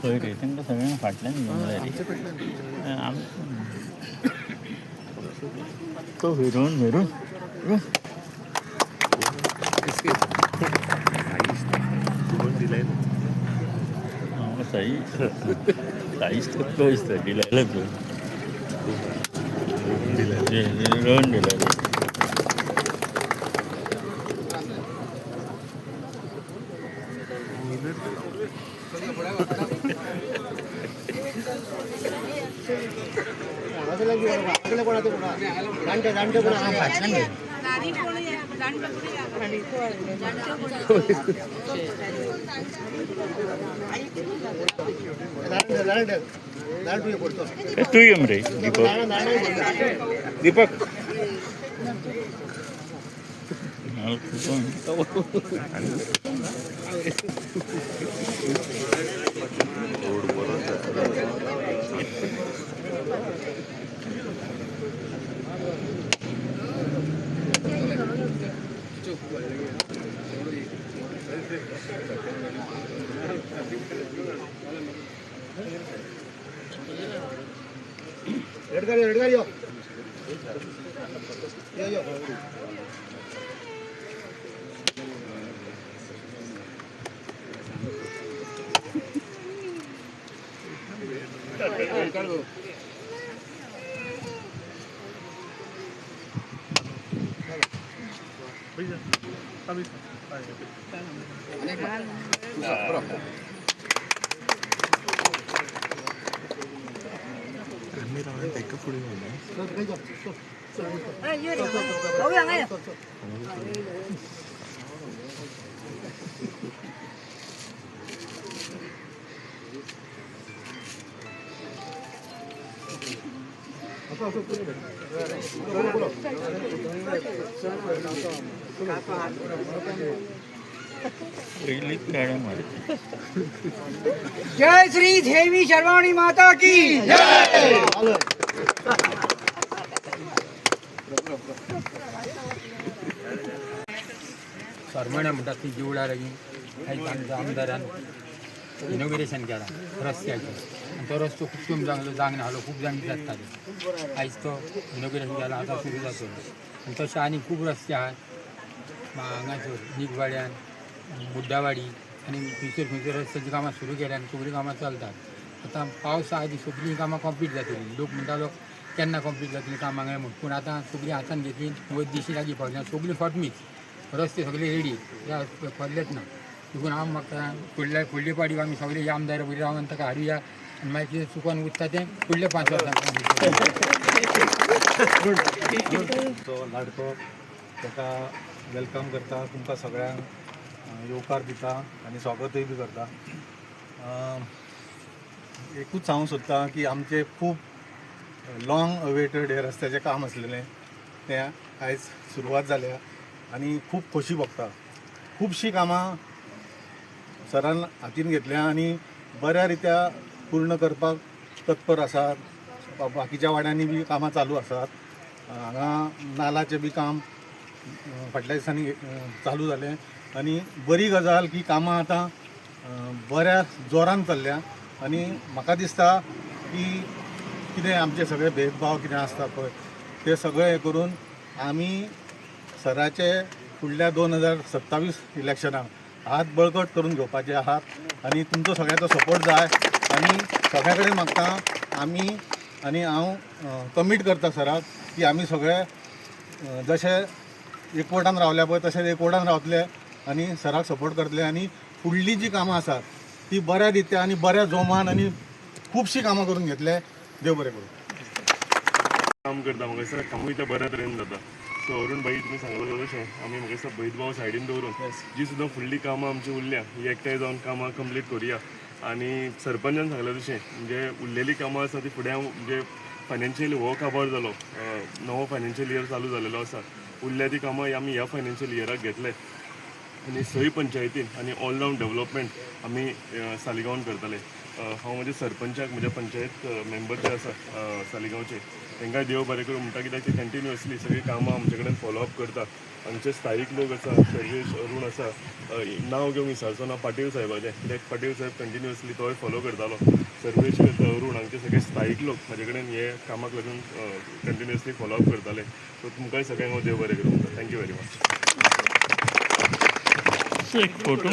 खंय रे तांकां सगळ्यांक फाटल्यान घेवन रे तो फिरून फिरून सही साईज तो दिलायला तू रोहन दिला तू येम रे दीपक रेडगारी जय श्री देवी शर्वाणी माता की जय। सरमण्या म्हणतात ती जीवडा लागीं आयज आमच्या आमदारान इनॉग्रेशन केला रस्त्याचें आनी तो रस्तो खूब कमी जावंक नाहलो खूब जाण जाताले आयज तो इनॉग्रेशन केला आतां सुरू जातलो आनी तशें आनी खूब रस्ते आहात हांगासर निगवाड्यान बुड्डावाडी आनी खंयसर रस्त्याची कामां सुरू केल्या आनी सगळीं कामां चलतात आतां पावसा आदी सगळीं कामां कंप्लीट जातलीं लोक म्हणटालो केन्ना कंप्लीट जातलीं कामां काय म्हूण पूण आतां सगळीं हातान घेतलीं वयर दिशी लागीं पावल्या सगळीं फटमीच रस्ते सगळे रेडी खोदलेच ना देखून हांव म्हाका फुडले पाडीक आमी सगळे आमदार बरी रावन ताका हाडुया आनी मागीर कितें चुकोन उरता तें फुडले 5 वर्सांक लाडको ताका वेलकम करता तुमकां सगळ्यांक येवकार दिता आनी स्वागतूय बी करता एकूच सांगूंक सोदता की आमचें खूब लॉंग अवेटेड हे रस्त्याचें काम आसलेलें तें आयज सुरवात जाल्या आनी खूब खोशी भोगता खुबशीं कामां सरान हातीन घेतल्या आनी बऱ्या रित्या पूर्ण करपाक तत्पर आसात बाकीच्या वाड्यांनी बी कामां चालू आसात हांगा नालाचें बी काम फाटल्या दिसांनी चालू जालें आनी बरी गजाल की कामां आतां बऱ्या जोरान चल्ल्या आनी म्हाका दिसता की कितें आमचे सगळे भेदभाव कितें आसता पळय ते सगळे हे करून आमी सराचे फुडल्या 2027 इलेक्शनाक हात बळकट करून घेवपाचे आहात आनी तुमचो सगळ्यांचो सपोर्ट जाय आनी सगळ्या कडेन मागता आमी आनी हांव कमीट करता सराक की आमी सगळे जशे एकवटान रावल्या पळय तशेंच एकवटान रावतले आनी सराक सपोर्ट करतले आनी फुडलीं जी कामां आसात ती बऱ्या रित्या आनी बऱ्या जोमान आनी खुबशीं कामां करून घेतले देव बरें करूं काम करता म्हाका दिसता कामूय ते बऱ्या तरेन जाता सो अरुण भाई तुमी सांगलो तशें आमी म्हाका दिसता भेदभाव सायडीन दवरून जी सुद्दां फुडलीं कामां आमची उरल्या ही एकठांय जावन कामां कंप्लीट करुया आनी सरपंचान सांगलें तशें म्हणजे उरलेलीं कामां आसा ती फुडें म्हणजे फायनान्शियली हो काबार जालो नवो फायनान्शियल इयर चालू जालेलो आसा उरल्या ती कामां आमी ह्या फायनान्शियल इयराक घेतले आनी सय पंचायतीन आनी ऑल रावंड डेवलपमेंट आमी सालिगांवान करतले हांव म्हज्या सरपंचाक म्हज्या पंचायत मेंबर जे आसा सालिगांवचे तांकांय देव बरें करूं म्हणटा कित्याक ते कंटिन्युअसली सगळीं कामां आमचे कडेन फॉलोअप करता. आमचे स्थायीक लोक आसा सर्वेश अरुण आसा नांव घेवंक विसरचो ना पाटील साहेबाचें कित्याक पाटील साहेब कंटिन्युअसली तोय फॉलो करतालो. सर्वेश अरुण हांचे सगळे स्थायीक लोक म्हाजे कडेन हे कामाक लागून कंटिन्युअसली फॉलोअप करताले. सो तुमकांय सगळ्यांक हांव देव बरें करूं म्हणटा. Thank you very much. एक फोटो